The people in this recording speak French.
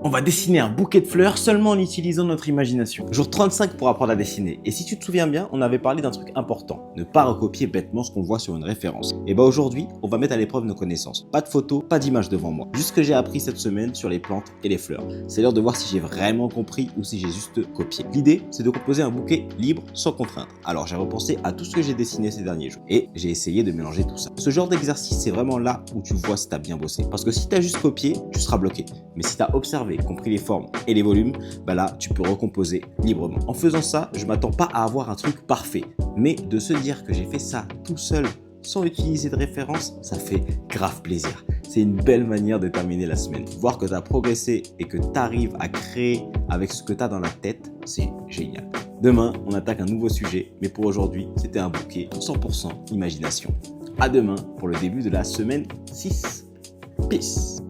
On va dessiner un bouquet de fleurs seulement en utilisant notre imagination. Jour 35 pour apprendre à dessiner. Et si tu te souviens bien, on avait parlé d'un truc important. Ne pas recopier bêtement ce qu'on voit sur une référence. Et bah aujourd'hui, on va mettre à l'épreuve nos connaissances. Pas de photos, pas d'images devant moi. Juste ce que j'ai appris cette semaine sur les plantes et les fleurs. C'est l'heure de voir si j'ai vraiment compris ou si j'ai juste copié. L'idée, c'est de composer un bouquet libre, sans contrainte. Alors j'ai repensé à tout ce que j'ai dessiné ces derniers jours. Et j'ai essayé de mélanger tout ça. Ce genre d'exercice, c'est vraiment là où tu vois si t'as bien bossé. Parce que si t'as juste copié, tu seras bloqué. Mais si t'as observé, compris les formes et les volumes, bah là, tu peux recomposer librement. En faisant ça, je m'attends pas à avoir un truc parfait, mais de se dire que j'ai fait ça tout seul, sans utiliser de référence, ça fait grave plaisir. C'est une belle manière de terminer la semaine. Voir que tu as progressé et que tu arrives à créer avec ce que tu as dans la tête, c'est génial. Demain, on attaque un nouveau sujet, mais pour aujourd'hui, c'était un bouquet 100% imagination. À demain pour le début de la semaine 6. Peace.